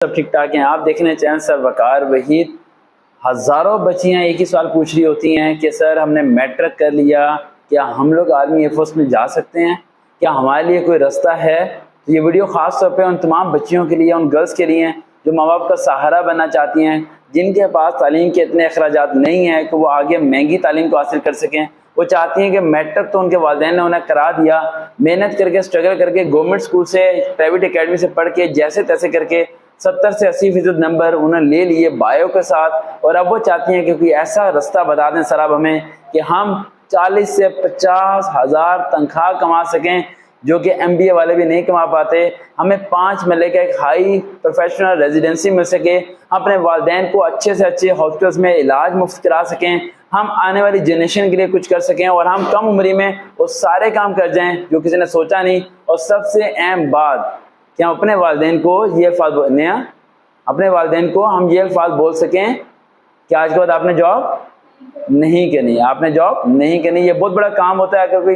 सब ठीक ठाक हैं। आप देख रहे हैं चैनल सर वकार वहीद। हज़ारों बच्चियां एक ही सवाल पूछ रही होती हैं कि सर हमने मैट्रिक कर लिया, क्या हम लोग आर्मी एयरफोर्स में जा सकते हैं, क्या हमारे लिए कोई रास्ता है। तो ये वीडियो ख़ास तौर पे उन तमाम बच्चियों के लिए, उन गर्ल्स के लिए जो माँ बाप का सहारा बनना चाहती हैं, जिनके पास तालीम के इतने अखराजात नहीं हैं कि वो आगे महंगी तालीम को हासिल कर सकें। वो चाहती हैं कि मैट्रिक तो उनके वालिदैन ने उन्हें करा दिया, मेहनत करके स्ट्रगल करके गवर्नमेंट स्कूल से प्राइवेट एकेडमी से पढ़ के जैसे तैसे करके 70 से 80% नंबर उन्होंने ले लिए बायो के साथ। और अब वो चाहती हैं कि कोई ऐसा रास्ता बता दें सर आप हमें कि हम 40 से 50 हज़ार तनख्वाह कमा सकें, जो कि MBA वाले भी नहीं कमा पाते। हमें 5 महीने का एक हाई प्रोफेशनल रेजिडेंसी मिल सके, अपने वालिदैन को अच्छे से अच्छे हॉस्पिटल्स में इलाज मुफ्त करा सकें, हम आने वाली जनरेशन के लिए कुछ कर सकें और हम कम उम्र में वो सारे काम कर जाएं जो किसी ने सोचा नहीं। और सबसे अहम बात कि हम अपने वालिदैन को ये अल्फाज बोल सकें कि आज के बाद आपने जॉब नहीं करनी, आपने जॉब नहीं करनी। ये बहुत बड़ा काम होता है। अगर कोई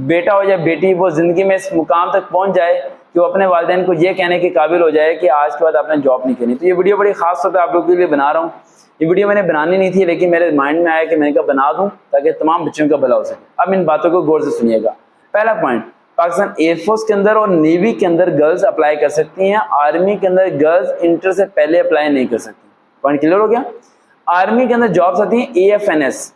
बेटा हो या बेटी वो ज़िंदगी में इस मुकाम तक पहुंच जाए कि वो अपने वालिदैन को ये कहने के काबिल हो जाए कि आज के बाद आपने जॉब नहीं करनी। तो ये वीडियो बड़ी खास तौर पर आप लोगों के लिए बना रहा हूँ। ये वीडियो मैंने बनानी नहीं थी, लेकिन मेरे माइंड में आया कि मैंने कहा बना दूँ ताकि तमाम बच्चों का भला हो सके। अब इन बातों को गौर से सुनिएगा। पहला पॉइंट, पाकिस्तान एयरफोर्स के अंदर और नेवी के अंदर गर्ल्स अप्लाई कर सकती हैं, आर्मी के अंदर गर्ल्स इंटर से पहले अप्लाई नहीं कर सकती। पॉइंट क्लियर हो गया। आर्मी के अंदर जॉब्स आती हैं AFNS,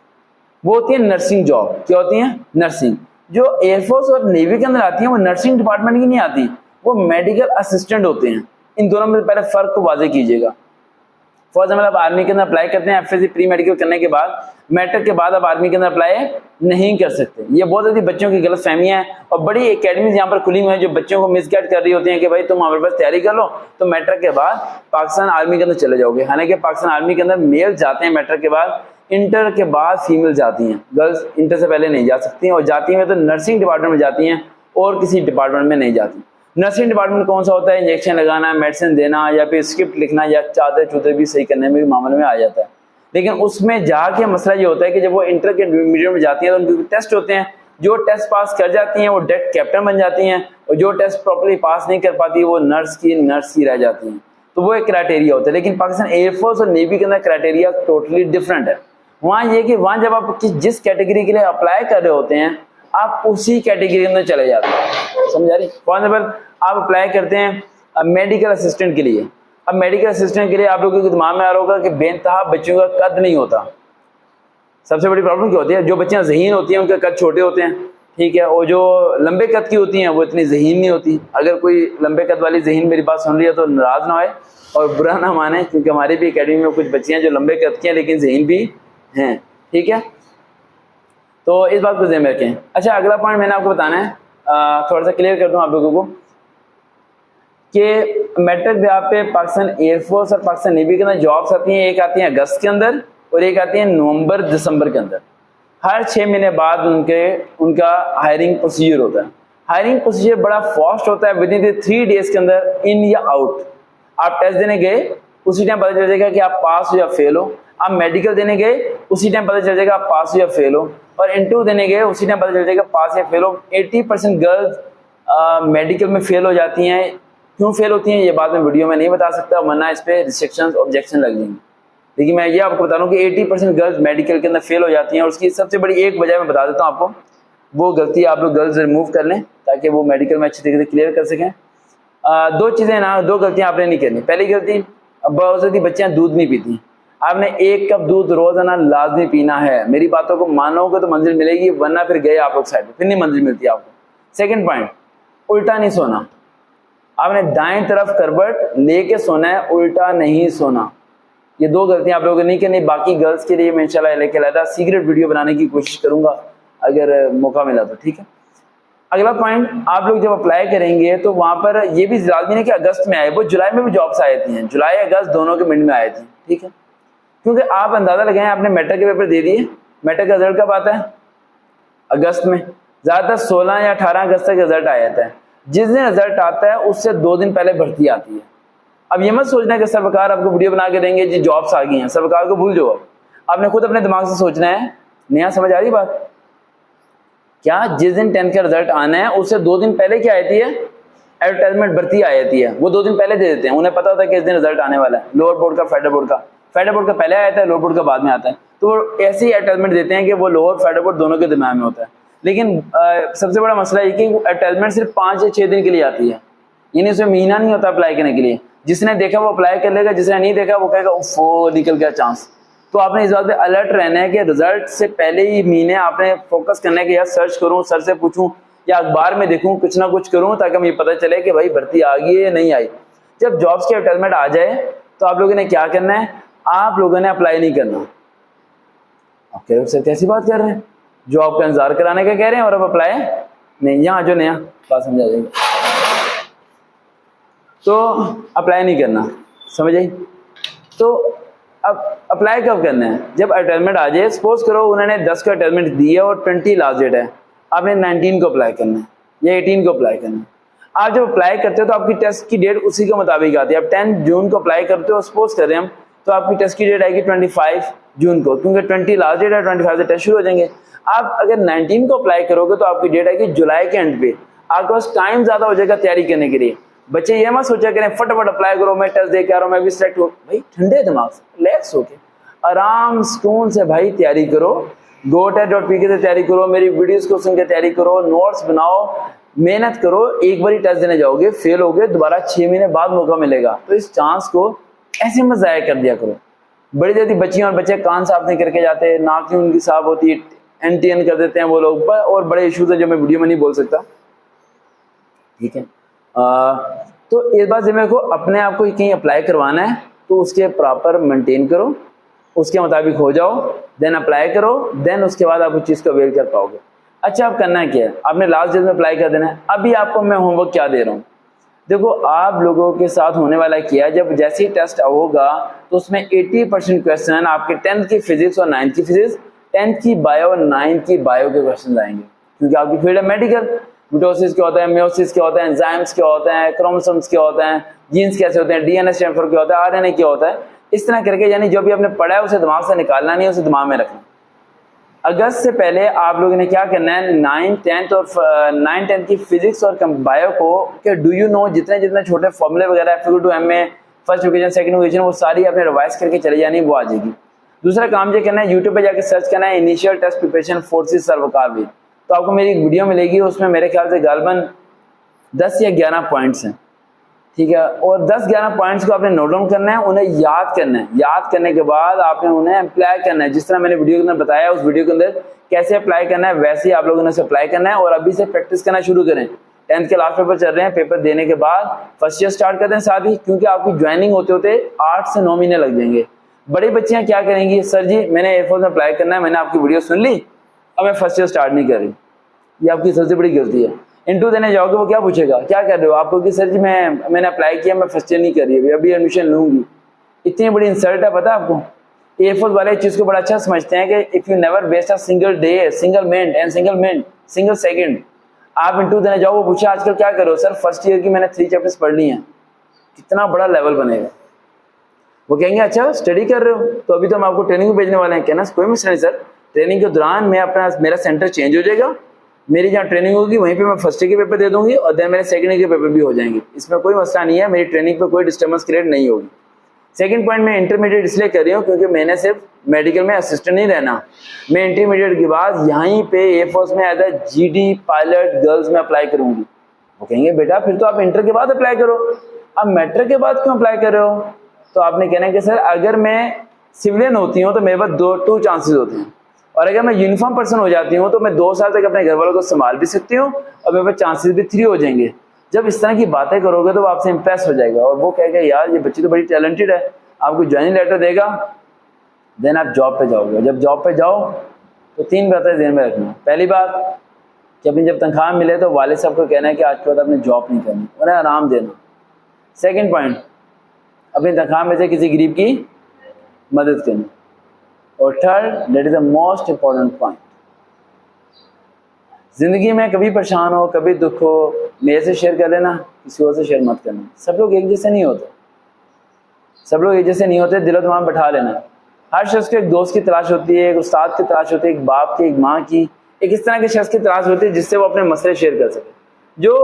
वो होती है नर्सिंग जॉब। क्या होती है? नर्सिंग। जो एयरफोर्स और नेवी के अंदर आती है वो नर्सिंग डिपार्टमेंट की नहीं आती, वो मेडिकल असिस्टेंट होते हैं। इन दोनों में पहले फर्क को वाजे कीजिएगा। फॉर एग्जाम्पल आप आर्मी के अंदर अप्लाई करते हैं, FSC प्री मेडिकल करने के बाद, मैट्रिक के बाद आप आर्मी के अंदर अप्लाई नहीं कर सकते। ये बहुत सारी बच्चों की गलत फहमियां हैं और बड़ी एकेडमीज यहाँ पर खुली हुई हैं जो बच्चों को मिसगाइड कर रही होती हैं कि भाई तुम हमारे पास तैयारी कर लो तो मैट्रिक के बाद पाकिस्तान आर्मी के अंदर चले जाओगे। हालांकि पाकिस्तान आर्मी के अंदर मेल जाते हैं मैट्रिक के बाद, इंटर के बाद फीमेल जाती हैं। गर्ल्स इंटर से पहले नहीं जा सकती हैं, और जाती हैं तो नर्सिंग डिपार्टमेंट में जाती हैं और किसी डिपार्टमेंट में नहीं जाती। नर्सिंग डिपार्टमेंट कौन सा होता है? इंजेक्शन लगाना, मेडिसिन देना, या फिर स्क्रिप्ट लिखना, या चादर चूदर भी सही करने में भी मामले में आ जाता है। लेकिन उसमें जाके मसला ये होता है कि जब वो इंटर के मीडियम में जाती हैं तो उनके टेस्ट होते हैं। जो टेस्ट पास कर जाती हैं वो डायरेक्ट कैप्टन बन जाती हैं, और जो टेस्ट प्रॉपर्ली पास नहीं कर पाती वो नर्स ही रह जाती हैं। तो वो एक क्राइटेरिया होता है। लेकिन पाकिस्तान एयरफोर्स और नेवी के अंदर क्राइटेरिया टोटली डिफरेंट है। वहाँ ये कि वहाँ जब आप जिस कैटेगरी के लिए अप्लाई कर रहे होते हैं आप उसी कैटेगरी के अंदर चले जाते हैं। समझ आ रही? फॉर एग्जाम्पल आप अप्लाई करते हैं मेडिकल असिस्टेंट के लिए। अब मेडिकल असिस्टेंट के लिए आप लोगों के दिमाग में आ रहा होगा कि बेनतहा बच्चों का कद नहीं होता। सबसे बड़ी प्रॉब्लम क्या होती है? जो बच्चियां ज़हीन होती हैं उनके कद छोटे होते हैं, ठीक है, और जो लंबे कद की होती हैं वो इतनी ज़हीन नहीं होती। अगर कोई लंबे कद वाली ज़हीन मेरी बात सुन रही है तो नाराज़ ना होए और बुरा ना माने, क्योंकि हमारी भी अकेडमी में कुछ बच्चियाँ जो लंबे कद की हैं लेकिन ज़हीन भी हैं, ठीक है। तो इस बात को ध्यान में रखें। अच्छा, अगला पॉइंट मैंने आपको बताना है, थोड़ा सा क्लियर कर दूं आप लोगों को कि मैट्रिक ब्याह पे पाकिस्तान एयरफोर्स और पाकिस्तान नेवी के अंदर जॉब्स आती हैं। एक आती हैं अगस्त के अंदर और एक आती है नवंबर दिसंबर के अंदर। हर 6 महीने बाद उनका हायरिंग प्रोसीजर होता है। हायरिंग प्रोसीजर बड़ा फास्ट होता है, विद इन 3 डेज के अंदर इन या आउट। आप टेस्ट देने गए उसी टाइम पता चल जाएगा कि आप पास हो या फेल हो। आप मेडिकल देने गए उसी टाइम पता चल जाएगा आप पास हो या फेल हो, और इंटरव्यू देने गए उसी टाइम पता चल जाएगा पास या फेल हो। 80% गर्ल्स मेडिकल में फेल हो जाती हैं। क्यों फेल होती हैं ये बात मैं वीडियो में नहीं बता सकता, वरना इस पे रिस्ट्रिक्शंस ऑब्जेक्शन लग जाएंगे। लेकिन मैं ये आपको बता रहा हूँ कि 80% गर्ल्स मेडिकल के अंदर फेल हो जाती हैं, और उसकी सबसे बड़ी एक वजह मैं बता देता हूँ आपको। वो गलती आप लोग गर्ल्स रिमूव कर लें ताकि वो मेडिकल में अच्छी तरीके से क्लियर कर सकें। दो गलतियाँ आपने नहीं करनी। पहली गलती, बहुत सारी बच्चियाँ दूध नहीं पीती। आपने 1 कप दूध रोजाना लाजमी पीना है। मेरी बातों को मानोगे तो मंजिल मिलेगी, वरना फिर गए आप लोग साइड पे, फिर नहीं मंजिल मिलती आपको। सेकंड पॉइंट, उल्टा नहीं सोना। आपने दाएं तरफ करवट लेके सोना है, उल्टा नहीं सोना। ये 2 गलतियां आप लोगों ने नहीं करनी। बाकी गर्ल्स के लिए मैं इंशाल्लाह लेके लाता सीक्रेट वीडियो बनाने की कोशिश करूंगा अगर मौका मिला तो, ठीक है। अगला पॉइंट, आप लोग जब अप्लाई करेंगे तो वहां पर ये भी लाजमी नहीं कि अगस्त में आए, वो जुलाई में भी जॉब्स आई थी हैं। जुलाई अगस्त दोनों के मिड में आए थे, ठीक है। क्योंकि आप अंदाजा लगाएं, आपने मैट्रिक के पेपर दे दिए, मैट्रिक का रिजल्ट कब आता है? अगस्त में। ज़्यादातर 16 या 18 अगस्त तक रिजल्ट आ जाता है। जिस दिन रिजल्ट आता है उससे 2 दिन पहले भर्ती आती है। अब ये मत सोचना कि सरकार आपको वीडियो बना के देंगे जी जॉब्स आ गई हैं, सरकार को भूल जाओ। आपने खुद अपने दिमाग से सोचना है। नया समझ आ रही बात? क्या जिस दिन 10th का रिजल्ट आना है उससे 2 दिन पहले क्या आती है? एडवर्टाइजमेंट भर्ती आ जाती है, वो 2 दिन पहले दे देते हैं, उन्हें पता होता है कि इस दिन रिजल्ट आने वाला है, लोअर बोर्ड का, फेडरल बोर्ड का। फेडरल बोर्ड का पहले आता है, लोअर बोर्ड का बाद में आता है, तो वो ऐसे ही एडवर्टाइजमेंट देते हैं कि वो लोअर फेडरल बोर्ड दोनों के दिमाग में होता है। लेकिन सबसे बड़ा मसला ये कि एडवर्टाइजमेंट सिर्फ 5 या 6 दिन के लिए आती है, यानी उसमें महीना नहीं होता अप्लाई करने के लिए। जिसने देखा वो अप्लाई कर लेगा, जिसने नहीं देखा वो कहेगा वो निकल गया चांस। तो आपने इस बात पे अलर्ट रहना है कि रिजल्ट से पहले ही महीने आपने फोकस करना है कि यार सर्च करूं, सर से पूछूं या अखबार में देखूं, कुछ ना कुछ करूं, ताकि मुझे पता चले कि भाई भर्ती आ गई है या नहीं आई। जब जॉब्स की एडवर्टाइजमेंट आ जाए तो आप लोगों ने क्या करना है, आप लोगों ने अप्लाई नहीं करना। आप कह रहे हो सर कैसी बात कर रहे हैं, जॉब का इंतजार कराने का कह रहे हैं और अब अप्लाई नहीं। यहाँ जो नया बात समझा जाएगी, तो अप्लाई नहीं करना, समझ आई। तो अब अप्लाई कब करना है, जब एडवर्टाइजमेंट आ जाए। सपोज करो उन्होंने 10 का एडवर्टाइजमेंट दी है और 20 लास्ट डेट है, आपने 19 को अप्लाई करना है या 18 को अप्लाई करना है। आप जब अप्लाई करते हो तो आपकी टेस्ट की डेट उसी के मुताबिक आती है। आप 10 जून को अप्लाई करते हो सपोज कर रहे हैं हम, तो आपकी टेस्ट की डेट आएगी 25 जून को, क्योंकि 20 लास्ट डेट है, 25 से टेस्ट शुरू हो जाएंगे। आप अगर 19 को अप्लाई करोगे तो आपकी डेट आएगी जुलाई के एंड पे, आपके पास टाइम ज्यादा हो जाएगा तैयारी करने के लिए। बच्चे ये मत सोचा करें फटाफट अप्लाई करो, मैं टेस्ट दे के आ रहा हूं, मैं भी सिलेक्ट हूं। भाई ठंडे दिमाग से, रिलैक्स होके, आराम सुकून से भाई तैयारी करो। GoTest.pk से तैयारी करो, मेरी वीडियोस को सुन के तैयारी करो, नोट्स बनाओ, मेहनत करो। एक बार ही टेस्ट देने जाओगे, फेल होगे, दोबारा 6 महीने बाद मौका मिलेगा। तो इस चांस को ऐसे मत जाया कर दिया करो। बड़ी जल्दी बच्चियां और बच्चे कान साफ नहीं करके जाते, नाक नहीं उनकी साफ होती, NTN कर देते हैं वो लोग, और बड़े इश्यूज है जो मैं वीडियो में नहीं बोल सकता, ठीक है। तो इस बात मेरे को अपने आप को कहीं अप्लाई करवाना है तो उसके प्रॉपर मेंटेन करो, उसके मुताबिक हो जाओ, देन अप्लाई करो, देन उसके बाद आप उस चीज को अवेल कर पाओगे। अच्छा, आप करना क्या है, आपने लास्ट डेट में अप्लाई कर देना है। अभी आपको मैं होमवर्क क्या दे रहा हूँ, देखो आप लोगों के साथ होने वाला क्या, जब जैसे ही टेस्ट होगा तो उसमें 80% क्वेश्चन आपके 10th की फिजिक्स और 9th की फिजिक्स, 10th की बायो और 9th की बायो के क्वेश्चन आएंगे, क्योंकि आपकी फील्ड है मेडिकल। मिटोसिस क्या होता है, मेयोसिस क्या होता है, एंजाइम्स क्या होते हैं, क्रोमोसोम्स क्या होते हैं, जीन्स कैसे होते हैं, DNA स्ट्रक्चर क्या होता है, RNA क्या होता है, इस तरह करके यानी जो भी आपने पढ़ा है उसे दिमाग से निकालना नहीं है, उसे दिमाग में रखना। अगस्त से पहले आप लोगों ने क्या करना है, 9th 10th और 9th 10th की फिजिक्स और बायो को कि डू यू नो जितने जितने छोटे फॉर्मूले वगैरह FQ2M first equation second equation वो सारी आपने रिवाइज करके चले जानी, वो आ जाएगी। दूसरा काम ये करना है, यूट्यूब पे जाके सर्च करना है इनिशियल टेस्ट प्रिपरेशन फोर्सेस सर्वकाल, तो आपको मेरी एक वीडियो मिलेगी, उसमें मेरे ख्याल से गालबन 10 या 11 पॉइंट्स हैं, ठीक है। और 10-11 पॉइंट्स को आपने नोट डाउन करना है, उन्हें याद करना है। याद करने के बाद आपने उन्हें अप्लाई करना है, जिस तरह मैंने वीडियो के अंदर बताया, उस वीडियो के अंदर कैसे अप्लाई करना है वैसे ही आप लोगों ने उसे अप्लाई करना है। और अभी से प्रैक्टिस करना शुरू करें। 10th के लास्ट पेपर चल रहे हैं, पेपर देने के बाद फर्स्ट ईयर स्टार्ट कर दें साथ ही, क्योंकि आपकी ज्वाइनिंग होते होते 8 से 9 महीने लग जाएंगे। बड़ी बच्चियां क्या करेंगी, सर जी मैंने एयरफोर्स में अप्लाई करना है, मैंने आपकी वीडियो सुन ली, अब मैं फर्स्ट ईयर स्टार्ट नहीं कर रही। ये आपकी सबसे बड़ी गलती है। इंटरव्यू देने जाओगे वो क्या पूछेगा, क्या कर रहे हो आपको, कि सर जी मैंने अप्लाई किया, मैं फर्स्ट ईयर नहीं कर रही, अभी एडमिशन लूंगी। इतनी बड़ी इंसल्ट है, पता है आपको। एयरफोर्स वाले इस चीज को बड़ा अच्छा समझते हैं कि if you never waste a single day, single minute, single second, आप इंटरव्यू देने जाओ, वो पूछे आजकल क्या करो, सर फर्स्ट ईयर की मैंने 3 चैप्टर्स पढ़ ली हैं। कितना बड़ा लेवल बनेगा। वो कहेंगे अच्छा स्टडी कर रहे हो, तो अभी तो हम आपको ट्रेनिंग में भेजने वाले हैं। कहना कोई मसला नहीं सर, ट्रेनिंग के दौरान मेरा सेंटर चेंज हो जाएगा, मेरी जहाँ ट्रेनिंग होगी वहीं पे मैं फर्स्ट ईयर के पेपर दे दूंगी और देन मेरे सेकंड ईयर के पेपर भी हो जाएंगे। इसमें कोई मसला नहीं है, मेरी ट्रेनिंग पे कोई डिस्टर्बेंस क्रिएट नहीं होगी। सेकंड पॉइंट मैं इंटरमीडिएट इसलिए कर रही हूँ क्योंकि मैंने सिर्फ मेडिकल में असिस्टेंट नहीं रहना, मैं इंटरमीडिएट के बाद यहीं पे एयरफोर्स में as a GD pilot girls में अप्लाई करूंगी। वो कहेंगे बेटा फिर तो आप इंटर के बाद अप्लाई करो, अब मैट्रिक के बाद क्यों अप्लाई कर रहे हो। तो आपने कहना है कि सर अगर मैं सिविलियन होती हूँ तो मेरे पास 2 चांसेस होते हैं, और अगर मैं यूनिफॉर्म पर्सन हो जाती हूँ तो मैं 2 साल तक अपने घर वालों को संभाल भी सकती हूँ और मेरे पास चांसेस भी 3 हो जाएंगे। जब इस तरह की बातें करोगे तो वो आपसे इंप्रेस हो जाएगा और वो कहेगा यार ये बच्ची तो बड़ी टैलेंटेड है, आपको ज्वाइनिंग लेटर देगा, देन आप जॉब पे जाओगे। जब जॉब पे जाओ तो 3 बातें ध्यान में रखना। पहली बात कि अपनी जब तनख्वाह मिले तो वाले साहब को कहना है कि आज के बाद आपने जॉब नहीं करनी, उन्हें आराम देना। सेकेंड पॉइंट, अपनी तनख्वाह में से किसी गरीब की मदद करनी। और third, that is the most important point, जिंदगी में कभी परेशान हो, कभी दुख हो, मेरे से शेयर कर लेना, किसी और से शेयर मत करना। सब लोग एक जैसे नहीं होते, सब लोग एक जैसे नहीं होते, दिलो दिमाग बैठा लेना। हर शख्स को एक दोस्त की तलाश होती है, एक उस्ताद की तलाश होती है, एक बाप की, एक माँ की, एक इस तरह के शख्स की तलाश होती है जिससे वो अपने मसले शेयर कर सके, जो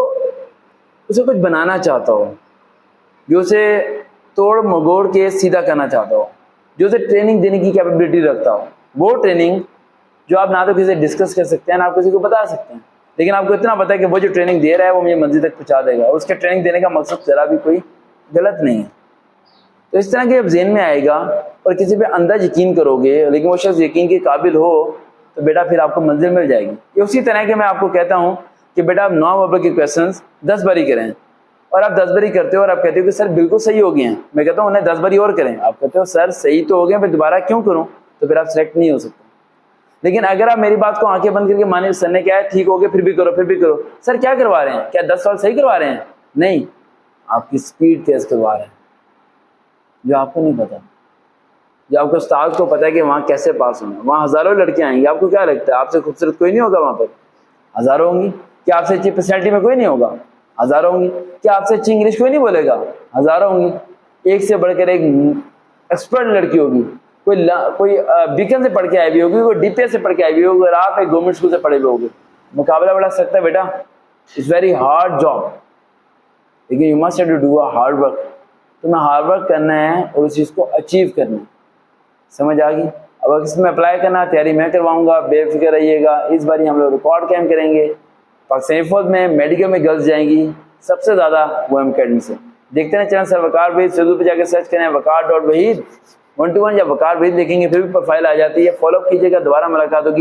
उसे कुछ बनाना चाहता हो, जो उसे तोड़ मगोड़ के सीधा करना चाहता हो, जो उसे ट्रेनिंग देने की कैपेबिलिटी रखता हो, वो ट्रेनिंग जो आप ना तो किसी से डिस्कस कर सकते हैं ना आप किसी को बता सकते हैं, लेकिन आपको इतना पता है कि वो जो ट्रेनिंग दे रहा है वो मुझे मंजिल तक पहुंचा देगा और उसके ट्रेनिंग देने का मकसद जरा भी कोई गलत नहीं है। तो इस तरह के जब ज़हन में आएगा और किसी पे अंदाज यकीन करोगे लेकिन वो शख्स यकीन के काबिल हो तो बेटा फिर आपको मंजिल मिल जाएगी। ये उसी तरह के मैं आपको कहता हूँ कि बेटा आप 9 वर्बल के क्वेश्चंस 10 बारी करें और आप 10 बारी करते हो और आप कहते हो कि सर बिल्कुल सही हो गए हैं, मैं कहता हूँ उन्हें 10 बारी और करें, आप कहते हो सर सही तो हो गए फिर दोबारा क्यों करूँ, तो फिर आप सेलेक्ट नहीं हो सकते। लेकिन अगर आप मेरी बात को आंखें बंद करके माने सर ने क्या है ठीक हो गया फिर भी करो फिर भी करो, सर क्या करवा रहे हैं, क्या 10 सवाल सही करवा रहे हैं, नहीं, आपकी स्पीड तेज करवा रहे हैं जो आपको नहीं पता, जो आपको उस्ताद को पता है कि वहाँ कैसे पास होना है। वहाँ हज़ारों लड़कियाँ आएंगी, आपको क्या लगता है आपसे खूबसूरत कोई नहीं होगा वहाँ पर, हज़ारों होंगी। क्या आपसे अच्छी पर्सनैलिटी में कोई नहीं होगा, हज़ारों होंगी। क्या आपसे अच्छी इंग्लिश कोई नहीं बोलेगा, हज़ारों होंगी। एक से बढ़कर एक एक्सपर्ट लड़की होगी, कोई बीकन से पढ़ के आई हुई होगी, कोई डीपीएस से पढ़ के आई हुई होगी और आप एक गवर्नमेंट स्कूल से पढ़े हुए होगे। मुकाबला बड़ा सख्त है बेटा, इट्स वेरी हार्ड जॉब, लेकिन you must have to do a hard work. तुम्हें हार्ड वर्क करना है और उस चीज़ को अचीव करना है। समझ आ गई? अब अगर इसमें अप्लाई करना तैयारी मैं करवाऊंगा, बेफिक्र रहिएगा। इस बार हम लोग रिकॉर्ड कैम्प करेंगे पाकिस्तानी फौज में, मेडिकल में गर्ल्स जाएंगी सबसे ज़्यादा वो अकेडमी से। देखते हैं चैनल सर वकार वहीद फेसबुक पे जाकर सर्च करें वकार.वहीद 121 या वकार वहीद देखेंगे फिर भी प्रोफाइल आ जाती है। फॉलो कीजिएगा, दोबारा मुलाकात होगी।